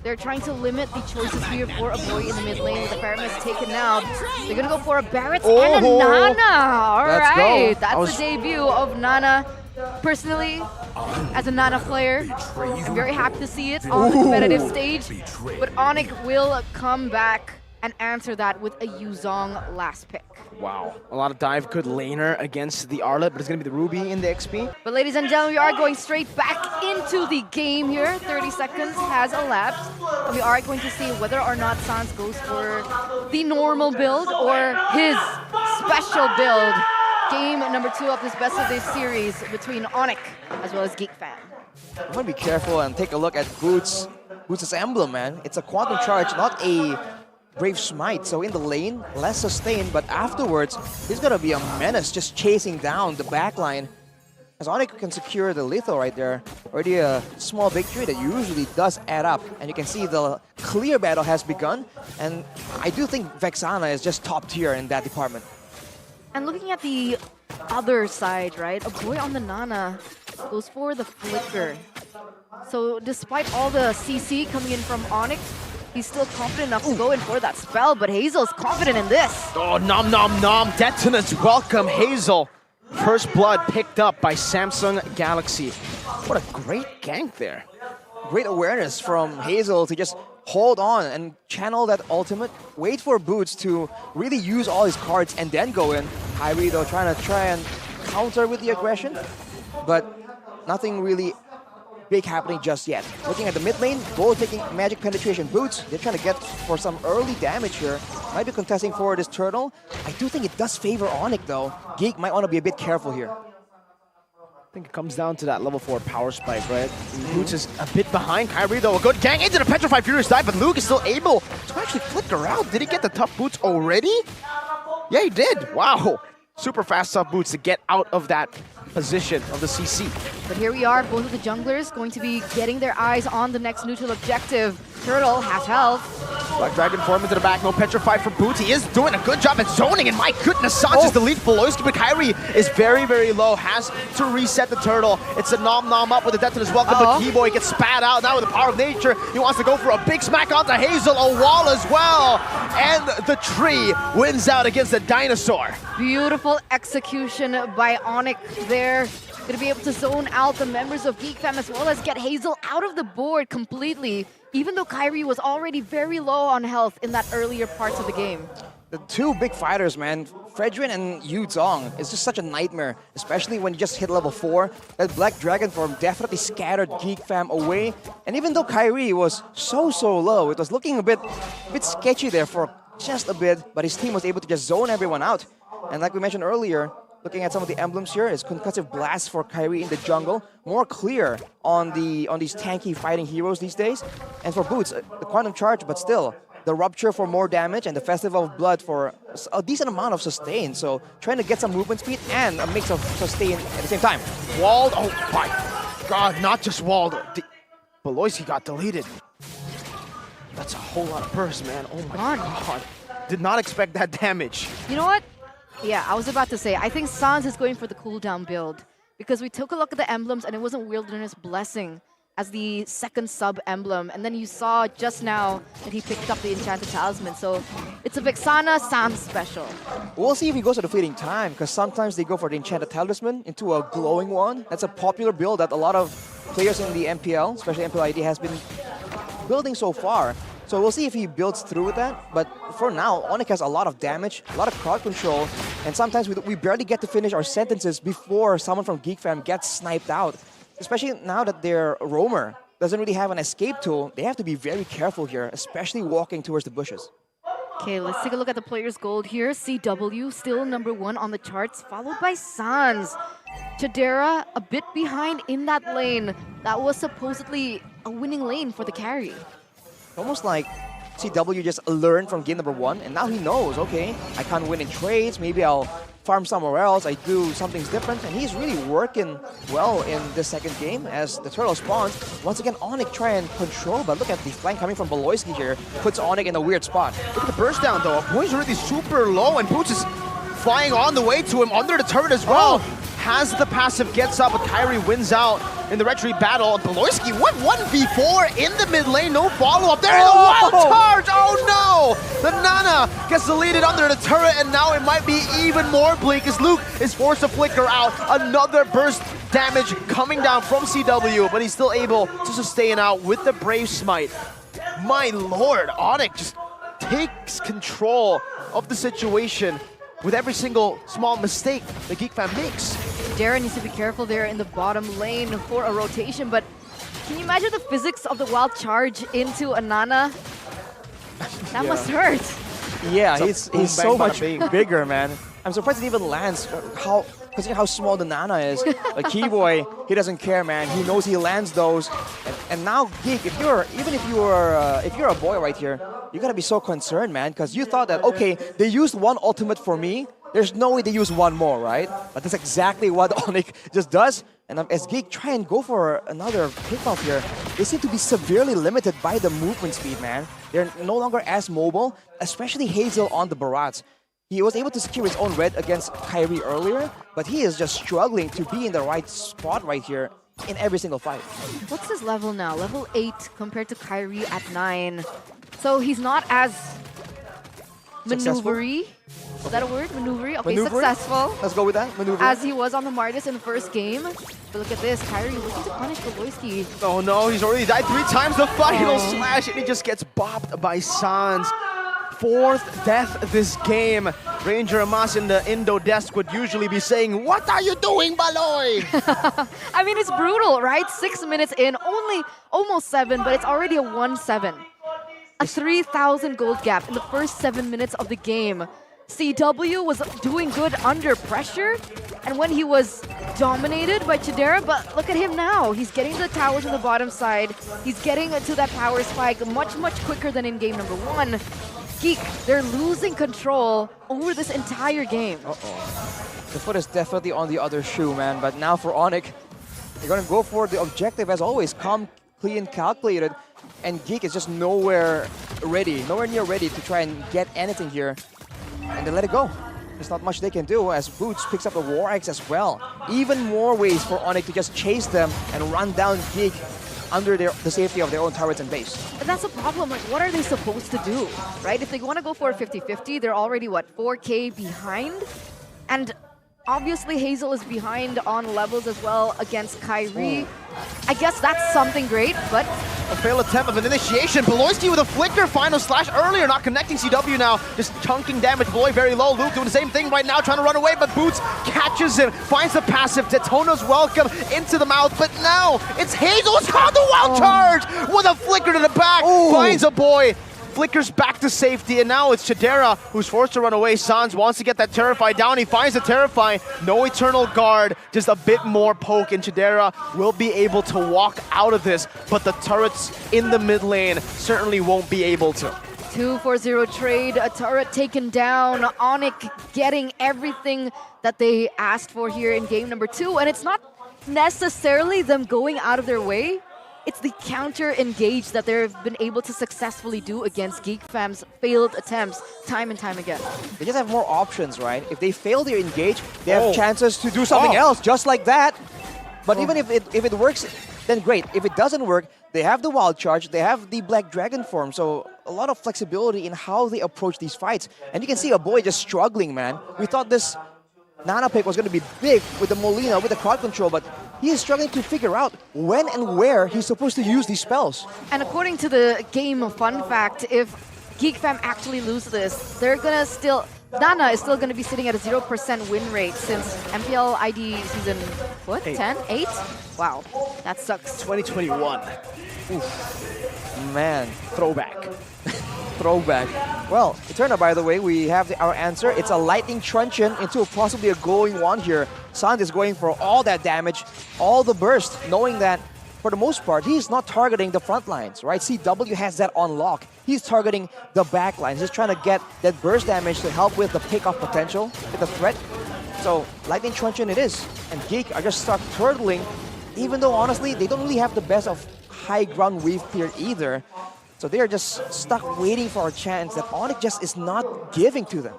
They're trying to limit the choices here for a boy in the mid lane with the Pyramid taken out. They're gonna go for a Barrett and a Nana. Alright, that's the debut of Nana. Personally, as a Nana player, I'm very happy to see it on the competitive stage. But Onic will come back and answer that with a Yuzong last pick. Wow, a lot of dive, good laner against the Arlet, but it's going to be the Ruby in the XP. But ladies and gentlemen, we are going straight back into the game here. 30 seconds has elapsed. And we are going to see whether or not Sans goes for the normal build or his special build. Game number 2 of this best of this series between Onic as well as Geek Fam. I'm going to be careful and take a look at Boots' emblem, man. It's a Quantum Charge, not a Brave Smite, so in the lane, less sustained, but afterwards, he's gonna be a menace just chasing down the backline. As Onic can secure the lethal right there, already a small victory that usually does add up. And you can see the clear battle has begun, and I do think Vexana is just top tier in that department. And looking at the other side, right, a boy on the Nana goes for the Flicker. So despite all the CC coming in from Onic, he's still confident enough to go in for that spell, but Hazel's confident in this. Oh, nom nom nom. Detonus welcome Hazel. First blood picked up by Samsung Galaxy. What a great gank there. Great awareness from Hazel to just hold on and channel that ultimate. Wait for Boots to really use all his cards and then go in. Kyrie though trying and counter with the aggression, but nothing really big happening just yet. Looking at the mid lane, both taking magic penetration. Boots, they're trying to get for some early damage here. Might be contesting for this turtle. I do think it does favor Onic though. Geek might want to be a bit careful here. I think it comes down to that level 4 power spike, right? Boots is a bit behind. Kyrie though, a good gank into the Petrified Furious dive, but Luke is still able to actually flicker out. Did he get the tough boots already? Yeah, he did. Wow. Super fast tough boots to get out of that position of the CC. But here we are, both of the junglers going to be getting their eyes on the next neutral objective. Turtle, half health. Black Dragon form into the back, no Petrified for Boots. He is doing a good job at zoning, and my goodness, Sans is the lead. Poloyski, but Kyrie is very, very low, has to reset the turtle. It's a nom up with the Detonus welcome, but Keyboy gets spat out now with the power of nature. He wants to go for a big smack onto Hazel, a wall as well. And the tree wins out against the dinosaur. Beautiful execution by Onic there. Gonna be able to zone out the members of Geek Fam as well as get Hazel out of the board completely, even though Kyrie was already very low on health in that earlier parts of the game. The two big fighters, man, Fredrin and Yuzong, is just such a nightmare, especially when you just hit level 4. That Black Dragon form definitely scattered Geek Fam away. And even though Kyrie was so low, it was looking a bit sketchy there for just a bit, but his team was able to just zone everyone out. And like we mentioned earlier, looking at some of the emblems here, is Concussive Blast for Kyrie in the jungle. More clear on these tanky fighting heroes these days. And for Boots, the Quantum Charge, but still, the Rupture for more damage and the Festival of Blood for a decent amount of sustain. So trying to get some movement speed and a mix of sustain at the same time. Walled, oh my god, not just walled. Poloyski got deleted. That's a whole lot of burst, man. Oh my god. Did not expect that damage. You know what? Yeah, I was about to say, I think Sans is going for the cooldown build because we took a look at the emblems and it wasn't Wilderness Blessing as the second sub-emblem. And then you saw just now that he picked up the Enchanted Talisman. So it's a Vexana Sans special. We'll see if he goes for the Fleeting Time, because sometimes they go for the Enchanted Talisman into a glowing one. That's a popular build that a lot of players in the MPL, especially Mpl Id, has been building so far. So we'll see if he builds through with that. But for now, Onic has a lot of damage, a lot of crowd control, and sometimes we barely get to finish our sentences before someone from Geek Fam gets sniped out. Especially now that their roamer doesn't really have an escape tool, they have to be very careful here, especially walking towards the bushes. Okay, let's take a look at the players' gold here. CW still #1 on the charts, followed by Sans. Chadera a bit behind in that lane. That was supposedly a winning lane for the carry. Almost like CW just learned from game #1, and now he knows, okay, I can't win in trades, maybe I'll farm somewhere else, I do something different, and he's really working well in this second game as the turtle spawns. Once again, Onic try and control, but look at the flank coming from Poloyski here, puts Onic in a weird spot. Look at the burst down though, Boy's already super low, and Boots is flying on the way to him under the turret as well. has the passive, gets up, but Kyrie wins out in the retreat battle. Beloyski, what 1v4 in the mid lane, no follow-up. There's a wild charge! Oh no! The Nana gets deleted under the turret, and now it might be even more bleak as Luke is forced to flicker out. Another burst damage coming down from CW, but he's still able to sustain out with the Brave Smite. My lord, Onic just takes control of the situation with every single small mistake the Geek Fam makes. Darren needs to be careful there in the bottom lane for a rotation, but can you imagine the physics of the wild charge into a Nana? That must hurt. Yeah, he's so much bigger, man. I'm surprised it even lands. Considering how small the Nana is, like Keyboy, he doesn't care, man. He knows he lands those. And now, Geek, if you're a boy right here, you gotta be so concerned, man, because you thought that okay, they used one ultimate for me. There's no way they use one more, right? But that's exactly what Onic just does. And as Geek try and go for another pickoff here, they seem to be severely limited by the movement speed, man. They're no longer as mobile, especially Hazel on the Barats. He was able to secure his own red against Kyrie earlier, but he is just struggling to be in the right spot right here in every single fight. What's his level now? Level 8 compared to Kyrie at 9. So he's not as maneuvery. Is that a word? Maneuvery? Okay, successful. Let's go with that. Maneuver. As he was on the Martis in the first game. But look at this, Kyrie looking to punish Beloyski. Oh no, he's already died 3 times. The final slash, and he just gets bopped by Sans. 4th death this game. Ranger Amas in the Indo desk would usually be saying, "What are you doing, Baloy?" I mean, it's brutal, right? 6 minutes in, only almost 7, but it's already a 1-7. A 3,000 gold gap in the first 7 minutes of the game. CW was doing good under pressure, and when he was dominated by Chidera, but look at him now. He's getting to the towers on the bottom side. He's getting to that power spike much quicker than in game number 1. Geek, they're losing control over this entire game. The foot is definitely on the other shoe, man. But now for Onic, they're going to go for the objective as always. Calm, clean, calculated. And Geek is just nowhere near ready to try and get anything here. And they let it go. There's not much they can do as Boots picks up the War Axe as well. Even more ways for Onic to just chase them and run down Geek under the safety of their own turrets and base. And that's a problem. Like, what are they supposed to do, right? If they want to go for a 50-50, they're already, what, 4K behind? And obviously Hazel is behind on levels as well against Kyrie. I guess that's something great, but a failed attempt of an initiation. Beloyski with a flicker, final slash earlier, not connecting CW now, just chunking damage. Beloy very low. Luke doing the same thing right now, trying to run away, but Boots catches him, finds the passive. Daytona's welcome into the mouth, but now it's Hazel. It's called the wild charge with a flicker to the back, finds a boy. Flickers back to safety, and now it's Chidera who's forced to run away. Sans wants to get that Terrify down. He finds the Terrify. No Eternal Guard, just a bit more poke, and Chidera will be able to walk out of this, but the turrets in the mid lane certainly won't be able to. 2-4-0 trade, a turret taken down. Onic getting everything that they asked for here in game number 2, and it's not necessarily them going out of their way. It's the counter-engage that they've been able to successfully do against Geek Fam's failed attempts time and time again. They just have more options, right? If they fail their engage, they have chances to do something else, just like that. But even if it works, then great. If it doesn't work, they have the Wild Charge, they have the Black Dragon form, so a lot of flexibility in how they approach these fights. And you can see a boy just struggling, man. We thought this Nana pick was going to be big with the Molina, with the crowd control, but he is struggling to figure out when and where he's supposed to use these spells. And according to the game fun fact, if Geek Fam actually lose this, they're gonna still, Nana is still gonna be sitting at a 0% win rate since Mpl Id season, what, 10? 8? Wow, that sucks. 2021. Oof. Man. Throwback. Throwback. Well, Eterna, by the way, we have our answer. It's a Lightning Truncheon into possibly a going one here. Sans is going for all that damage, all the burst, knowing that for the most part, he's not targeting the front lines, right? CW has that on lock. He's targeting the back lines. He's trying to get that burst damage to help with the pick-off potential, with the threat. So, Lightning Truncheon it is. And Geek are just stuck turtling, even though, honestly, they don't really have the best of high ground wave clear either. So they are just stuck waiting for a chance that Onic just is not giving to them.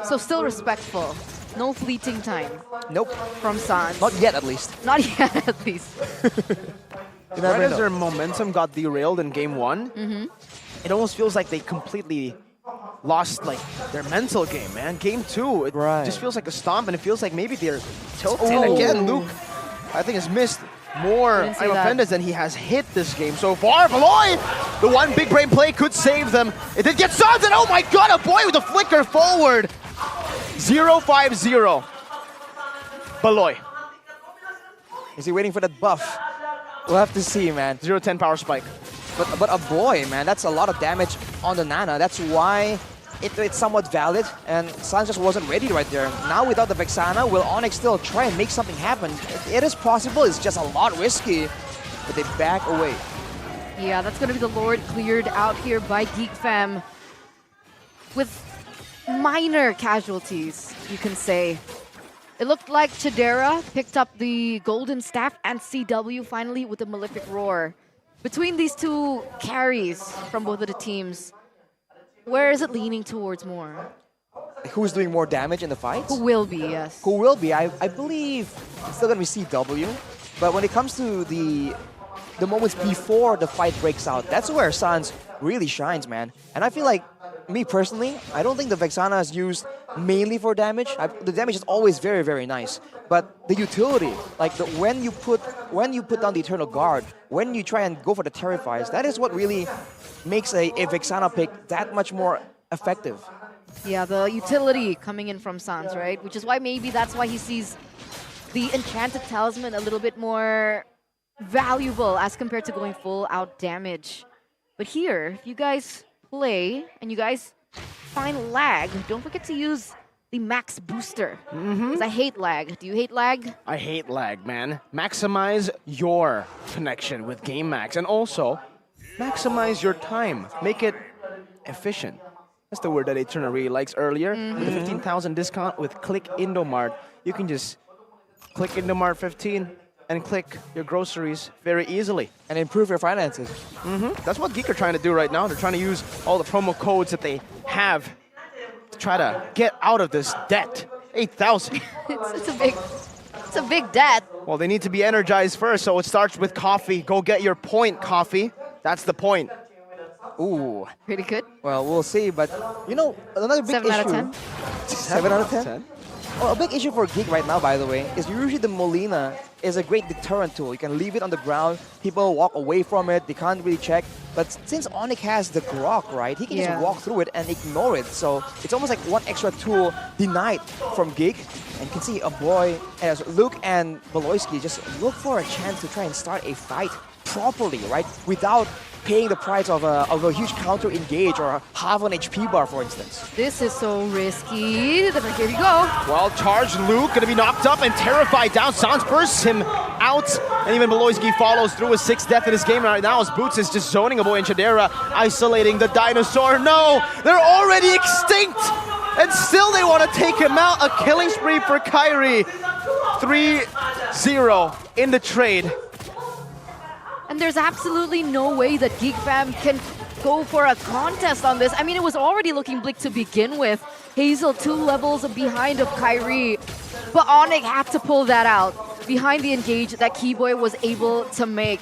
So still respectful. No fleeting time Nope. from Sans. Not yet, at least. Not yet, at least. You Right never as know. their momentum got derailed in game 1, it almost feels like they completely lost like their mental game, man. Game 2, it Right. just feels like a stomp, and it feels like maybe they're tilted Oh. again. Luke, I think, has missed more Didn't see Imo that. Fendes than he has hit this game so far. Beloy, the one big brain play could save them. It did get Sans, and oh my god, a boy with a flicker forward. 0-5-0. Beloy. Is he waiting for that buff? We'll have to see, man. 0-10 power spike. But a boy, man, that's a lot of damage on the Nana. That's why it's somewhat valid, and Sans just wasn't ready right there. Now without the Vexana, will Onic still try and make something happen? It is possible, it's just a lot risky, but they back away. Yeah, that's going to be the Lord cleared out here by Geek Fam with minor casualties, you can say. It looked like Chidera picked up the Golden Staff and CW finally with the Malefic Roar. Between these two carries from both of the teams, where is it leaning towards more? Who's doing more damage in the fights? Who will be, yes. Who will be? I believe it's still going to be CW, but when it comes to the moments before the fight breaks out, that's where Sans really shines, man. And I feel like, me personally, I don't think the Vexana is used mainly for damage. The damage is always very, very nice. But the utility, like when you put down the Eternal Guard, when you try and go for the Terrifies, that is what really makes a Vexana pick that much more effective. Yeah, the utility coming in from Sans, right? Which is why maybe that's why he sees the Enchanted Talisman a little bit more valuable as compared to going full out damage. But here, if you guys play and you guys find lag, don't forget to use the max booster. Because I hate lag. Do you hate lag? I hate lag, man. Maximize your connection with Game Max, and also maximize your time. Make it efficient. That's the word that Eterna really likes earlier. With the 15,000 discount with Click Indomart, you can just click Indomart 15 and click your groceries very easily. And improve your finances. That's what Geek are trying to do right now. They're trying to use all the promo codes that they have to try to get out of this debt. 8,000. It's a big debt. Well, they need to be energized first, so it starts with coffee. Go get your point, coffee. That's the point. Ooh. Pretty good. Well, we'll see, but you know, another big 7 issue. out of 10. 7 out of 10? Oh, a big issue for Geek right now, by the way, is usually the Molina is a great deterrent tool. You can leave it on the ground, people walk away from it, they can't really check. But since Onic has the Grok, right, he can just walk through it and ignore it. So it's almost like one extra tool denied from Geek. And you can see a boy, as Luke and Beloyski just look for a chance to try and start a fight properly, right, without paying the price of a huge counter engage or half an HP bar, for instance. This is so risky. But here you go. Well charged Luke, gonna be knocked up and terrified down. Sans bursts him out, and even Beloyski follows through his 6th death in this game right now as Boots is just zoning a boy in Chidera, isolating the dinosaur. No, they're already extinct, and still they want to take him out. A killing spree for Kyrie. 3-0 in the trade. And there's absolutely no way that Geek Fam can go for a contest on this. I mean, it was already looking bleak to begin with. Hazel 2 levels behind of Kyrie. But Onic had to pull that out behind the engage that Keyboy was able to make.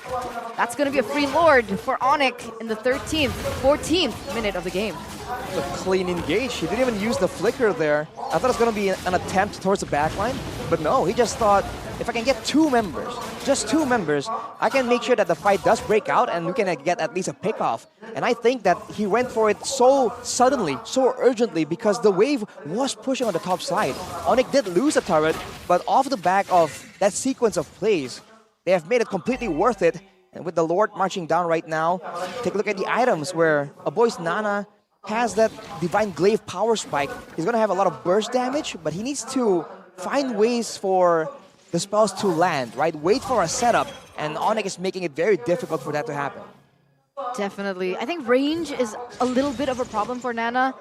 That's going to be a free Lord for Onic in the 14th minute of the game. A clean engage. He didn't even use the flicker there. I thought it was going to be an attempt towards the backline. But no, he just thought, if I can get 2 members, just 2 members, I can make sure that the fight does break out and we can get at least a pick-off. And I think that he went for it so suddenly, so urgently, because the wave was pushing on the top side. Onic did lose a turret, but off the back of that sequence of plays, they have made it completely worth it. And with the Lord marching down right now, take a look at the items where a boy's Nana has that Divine Glaive power spike. He's going to have a lot of burst damage, but he needs to find ways for the spells to land, right? Wait for a setup, and Onic is making it very difficult for that to happen. Definitely. I think range is a little bit of a problem for Nana,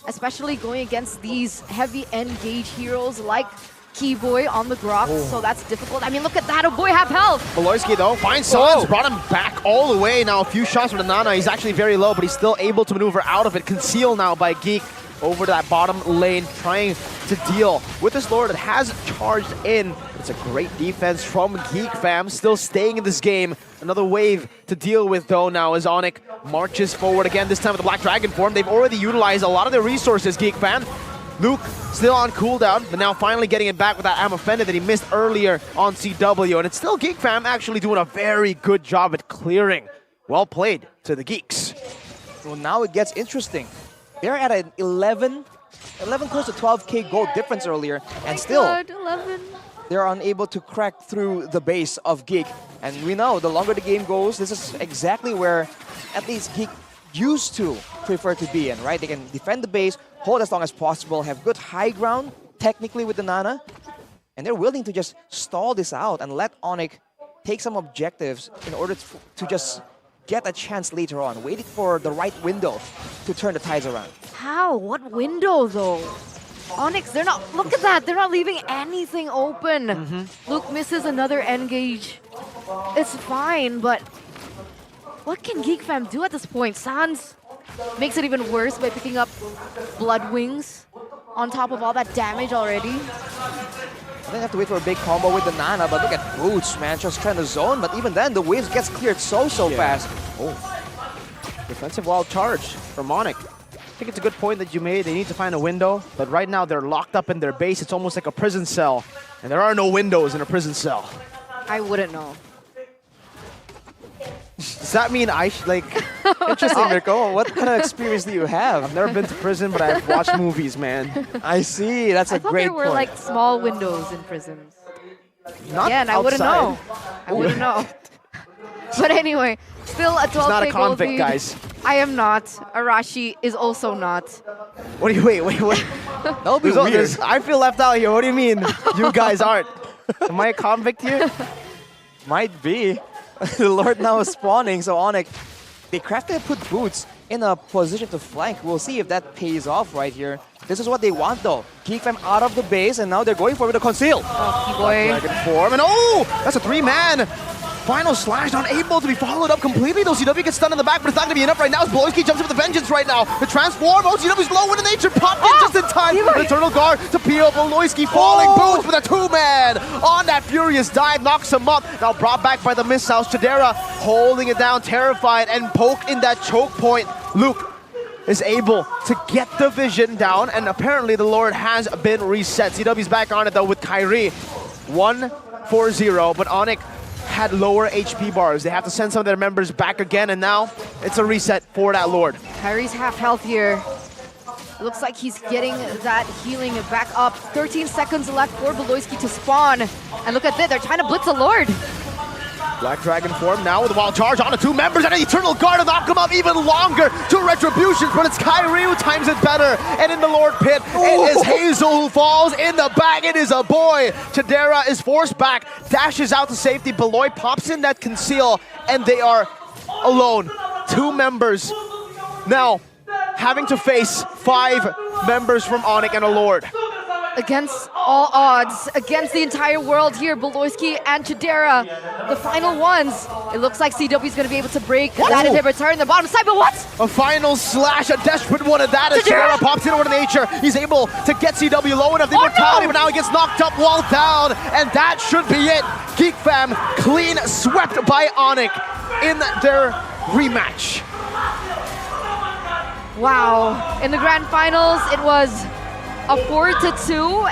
especially going against these heavy engage heroes like Keyboy on the Grok, so that's difficult. I mean, look at that, a boy half health. Beloyski though finds Sans, brought him back all the way. Now a few shots from the Nana. He's actually very low, but he's still able to maneuver out of it. Concealed now by Geek. over to that bottom lane, trying to deal with this Lord that has charged in. It's a great defense from Geek Fam, still staying in this game. Another wave to deal with though now as Onic marches forward again, this time with the Black Dragon form. They've already utilized a lot of their resources, Geek Fam. Luke still on cooldown, but now finally getting it back with that Ammo Fender that he missed earlier on CW. And it's still Geek Fam actually doing a very good job at clearing. Well played to the Geeks. Well, now it gets interesting. They're at an 11 close to 12k gold difference earlier, and still God, 11. they're unable to crack through the base of Geek. And we know the longer the game goes, this is exactly where at least Geek used to prefer to be in, right? They can defend the base, hold as long as possible, have good high ground technically with the Nana, and they're willing to just stall this out and let Onic take some objectives in order to just get a chance later on, waiting for the right window to turn the tides around. How? What window though? Onyx, they're not, look at that, they're not leaving anything open. Luke misses another engage. It's fine, but what can Geek Fam do at this point? Sans makes it even worse by picking up Blood Wings on top of all that damage already. I think I have to wait for a big combo with the Nana, but look at Boots, man, just trying to zone, but even then, the waves gets cleared so fast. Oh, defensive wild charge from Onic. I think it's a good point that you made. They need to find a window, but right now they're locked up in their base. It's almost like a prison cell, and there are no windows in a prison cell. I wouldn't know. Does that mean Interesting, Rico. What kind of experience do you have? I've never been to prison, but I've watched movies, man. I see. That's a great point. I thought there were like small windows in prisons. Not yeah, and I wouldn't know. I wouldn't know. But anyway, still a 12k He's not a convict, gold lead. guys. I am not. Arashi is also not. What do you wait? That would be weird. I feel left out here. What do you mean? You guys aren't. Am I a convict here? Might be. The Lord now is spawning, so Onic, they crafted put Boots in a position to flank. We'll see if that pays off right here. This is what they want though. Keep them out of the base, and now they're going for it to conceal. Oh, boy. Dragon form, and oh! That's a 3-man! Final slash, unable to be followed up completely. Though CW gets stunned in the back, but it's not going to be enough right now as Bloisky jumps up with a vengeance right now. The transform, CW's low into nature, popped in just in time. The Eternal Guard to peel, Bloisky falling, Boots with a 2-man on that furious dive, knocks him up. Now brought back by the missiles. Chidera holding it down, terrified, and poked in that choke point. Luke is able to get the vision down, and apparently the Lord has been reset. CW's back on it though with Kyrie. 1-4-0, but Onic had lower HP bars. They have to send some of their members back again, and now it's a reset for that Lord. Kyrie's half health here. It looks like he's getting that healing back up. 13 seconds left for Bloisky to spawn. And look at this, they're trying to blitz the Lord. Black Dragon form now with a wild charge on the 2 members, and an Eternal Guard to knock him up even longer. 2 retributions, but it's Kyrie who times it better. And in the Lord pit, it is Hazel who falls in the back. It is a boy. Chidera is forced back, dashes out to safety. Beloy pops in that conceal, and they are alone. 2 members now having to face 5 members from Onic and a Lord. Against all odds, against the entire world here, Bloisky and Chidera, the final ones. It looks like CW is going to be able to break that inhibitor in the bottom side, but what? A final slash, a desperate one at that as Chidera pops in over to nature. He's able to get CW low enough, the immortality, but now he gets knocked up, wall down, and that should be it. Geek Fam clean swept by Onic in their rematch. Wow. In the grand finals, it was a 4-2